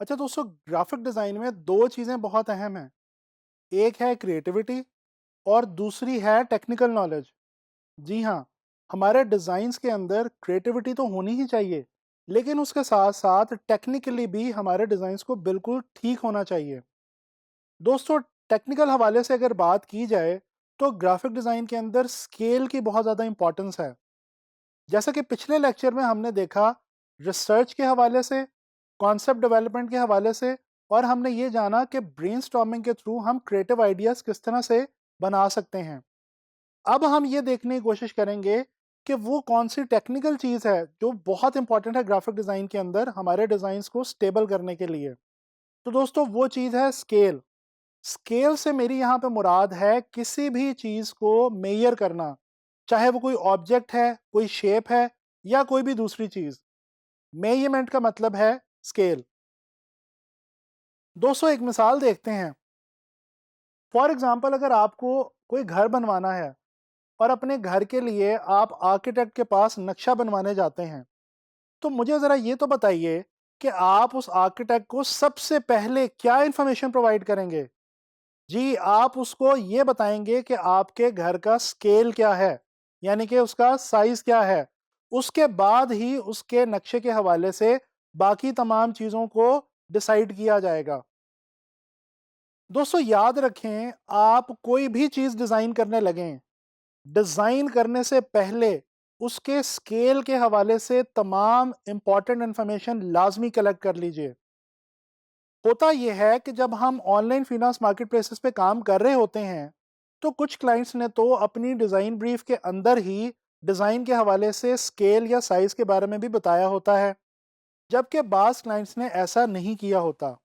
अच्छा दोस्तों, graphic design में 2 चीज़ें बहुत अहम हैं। एक है क्रिएटिविटी और दूसरी है टेक्निकल नॉलेज। जी हाँ, हमारे डिज़ाइंस के अंदर क्रिएटिविटी तो होनी ही चाहिए, लेकिन उसके साथ-साथ टेक्निकली भी हमारे डिज़ाइंस को बिल्कुल ठीक होना चाहिए। दोस्तों, टेक्निकल हवाले से अगर बात की जाए, तो ग्राफिक डिज़ाइन के अंदर स्केल की बहुत ज़्यादा इम्पोर्टेंस है। जैसा कि पिछले लेक्चर में हमने देखा, रिसर्च के हवाले से, कॉन्सेप्ट डेवलपमेंट के हवाले से, और हमने ये जाना कि ब्रेनस्टॉर्मिंग के थ्रू हम क्रिएटिव आइडियाज़ किस तरह से बना सकते हैं। अब हम ये देखने की कोशिश करेंगे कि वो कौन-सी टेक्निकल चीज़ है जो बहुत इंपॉर्टेंट है ग्राफिक डिज़ाइन के अंदर हमारे डिज़ाइंस को स्टेबल करने के लिए। तो दोस्तों, वो चीज़ है स्केल। स्केल से मेरी यहाँ पे मुराद है किसी भी चीज़ को मेज़र करना, चाहे वो कोई ऑब्जेक्ट है, कोई शेप है या कोई भी दूसरी चीज़। मेज़रमेंट का मतलब है स्केल। दोस्तों, एक मिसाल देखते हैं। फॉर एग्ज़ाम्पल, अगर आपको कोई घर बनवाना है और अपने घर के लिए आप आर्किटेक्ट के पास नक्शा बनवाने जाते हैं, तो मुझे ज़रा ये तो बताइए कि आप उस आर्किटेक्ट को सबसे पहले क्या इन्फॉर्मेशन प्रोवाइड करेंगे? जी, आप उसको ये बताएँगे कि आपके घर का स्केल क्या है, यानी कि उसका साइज़ क्या है। उसके बाद ही उसके नक्शे के हवाले से बाकी तमाम चीज़ों को डिसाइड किया जाएगा। दोस्तों, याद रखें, आप कोई भी चीज़ डिज़ाइन करने लगें, डिज़ाइन करने से पहले उसके स्केल के हवाले से तमाम इम्पोर्टेंट इन्फॉर्मेशन लाज़मी कलेक्ट कर लीजिए। होता यह है कि जब हम ऑनलाइन फाइनेंस मार्केटप्लेसेस पे काम कर रहे होते हैं, तो कुछ क्लाइंट्स ने तो अपनी डिज़ाइन ब्रीफ के अंदर ही डिज़ाइन के हवाले से स्केल या साइज़ के बारे में भी बताया होता है, जबकि बाज़ क्लाइंट्स ने ऐसा नहीं किया होता।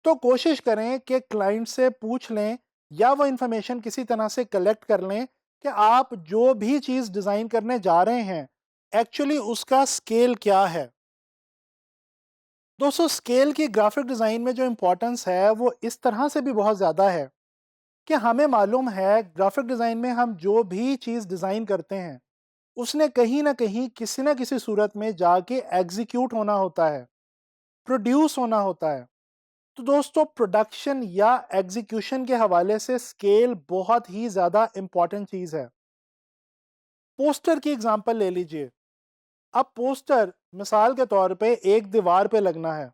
तो कोशिश करें कि क्लाइंट से पूछ लें या वो इन्फॉर्मेशन किसी तरह से कलेक्ट कर लें कि आप जो भी चीज़ डिज़ाइन करने जा रहे हैं, एक्चुअली उसका स्केल क्या है। दोस्तों, स्केल की ग्राफिक डिज़ाइन में जो इम्पोर्टेंस है वो इस तरह से भी बहुत ज़्यादा है कि हमें मालूम है ग्राफिक डिज़ाइन में हम जो भी चीज़ डिज़ाइन करते हैं, उसने कहीं न कहीं किसी न किसी सूरत में जाके एग्ज़ीक्यूट होना होता है, प्रोड्यूस होना होता है। तो दोस्तों, प्रोडक्शन या एग्ज़ीक्यूशन के हवाले से स्केल बहुत ही ज़्यादा इम्पोर्टेंट चीज़ है। पोस्टर की एग्ज़ाम्पल ले लीजिए। अब पोस्टर मिसाल के तौर पे एक दीवार पे लगना है।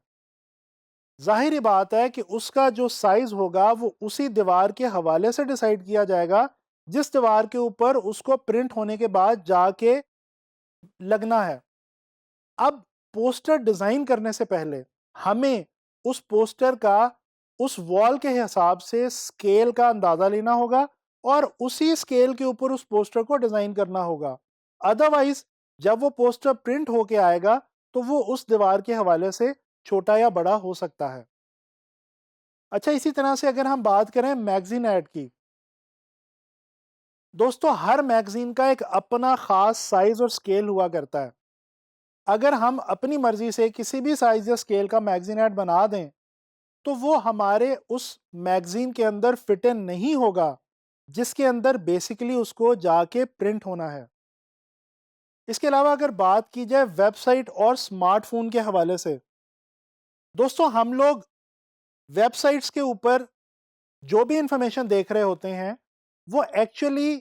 ज़ाहिर-सी बात है कि उसका जो साइज़ होगा वो उसी दीवार के हवाले से डिसाइड किया जाएगा, जिस दीवार के ऊपर उसको प्रिंट होने के बाद जाके लगना है। अब पोस्टर डिज़ाइन करने से पहले हमें उस पोस्टर का उस वॉल के हिसाब से स्केल का अंदाज़ा लेना होगा और उसी स्केल के ऊपर उस पोस्टर को डिज़ाइन करना होगा। अदरवाइज़ जब वो पोस्टर प्रिंट होके आएगा, तो वो उस दीवार के हवाले से छोटा या बड़ा हो सकता है। अच्छा, इसी तरह से अगर हम बात करें मैगज़ीन ऐड की, दोस्तों हर मैगज़ीन का एक अपना ख़ास साइज़ और स्केल हुआ करता है। अगर हम अपनी मर्ज़ी से किसी भी साइज़ या स्केल का मैगज़ीन ऐड बना दें, तो वो हमारे उस मैगज़ीन के अंदर फिट इन नहीं होगा, जिसके अंदर बेसिकली उसको जाके प्रिंट होना है। इसके अलावा अगर बात की जाए वेबसाइट और स्मार्टफ़ोन के हवाले से, दोस्तों हम लोग वेबसाइट्स के ऊपर जो भी इंफॉर्मेशन देख रहे होते हैं, वो एक्चुअली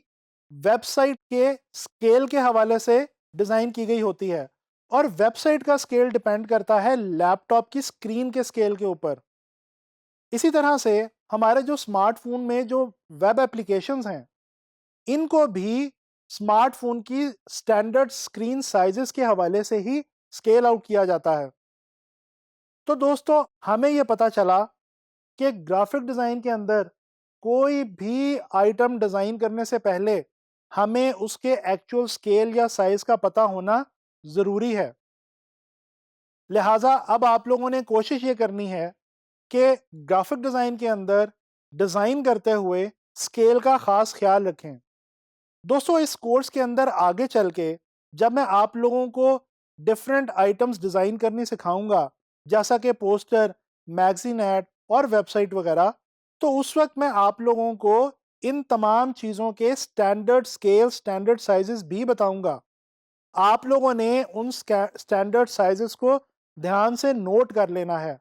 वेबसाइट के स्केल के हवाले से डिज़ाइन की गई होती है और वेबसाइट का स्केल डिपेंड करता है लैपटॉप की स्क्रीन के स्केल के ऊपर। इसी तरह से हमारे जो स्मार्टफ़ोन में जो वेब एप्लीकेशंस हैं, इनको भी स्मार्टफ़ोन की स्टैंडर्ड स्क्रीन साइज़ेस के हवाले से ही स्केल आउट किया जाता है। तो दोस्तों, हमें ये पता चला कि ग्राफिक डिज़ाइन के अंदर कोई भी आइटम डिज़ाइन करने से पहले हमें उसके एक्चुअल स्केल या साइज़ का पता होना ज़रूरी है। लिहाज़ा अब आप लोगों ने कोशिश ये करनी है कि ग्राफिक डिज़ाइन के अंदर डिज़ाइन करते हुए स्केल का ख़ास ख़्याल रखें। दोस्तों, इस कोर्स के अंदर आगे चल के जब मैं आप लोगों को डिफरेंट आइटम्स डिज़ाइन करनी सिखाऊंगा, जैसा कि पोस्टर, मैगज़ीन ऐड और वेबसाइट वगैरह, तो उस वक्त मैं आप लोगों को इन तमाम चीज़ों के स्टैंडर्ड स्केल, स्टैंडर्ड साइजेस भी बताऊंगा। आप लोगों ने उन स्टैंडर्ड साइजेस को ध्यान से नोट कर लेना है।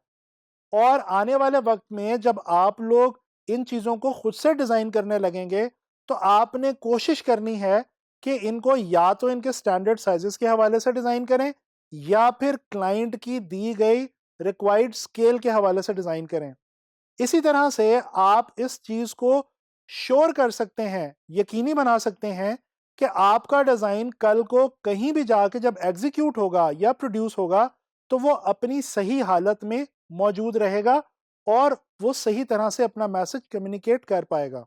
और आने वाले वक्त में जब आप लोग इन चीज़ों को खुद से डिज़ाइन करने लगेंगे, तो आपने कोशिश करनी है कि इनको या तो इनके स्टैंडर्ड साइज़ेस के हवाले से डिज़ाइन करें या फिर क्लाइंट की दी गई रिक्वायर्ड स्केल के हवाले से डिज़ाइन करें। इसी तरह से आप इस चीज़ को श्योर कर सकते हैं, यकीनी बना सकते हैं कि आपका डिज़ाइन कल को कहीं भी जाके जब एग्ज़ीक्यूट होगा या प्रोड्यूस होगा, तो वो अपनी सही हालत में मौजूद रहेगा और वो सही तरह से अपना मैसेज कम्युनिकेट कर पाएगा।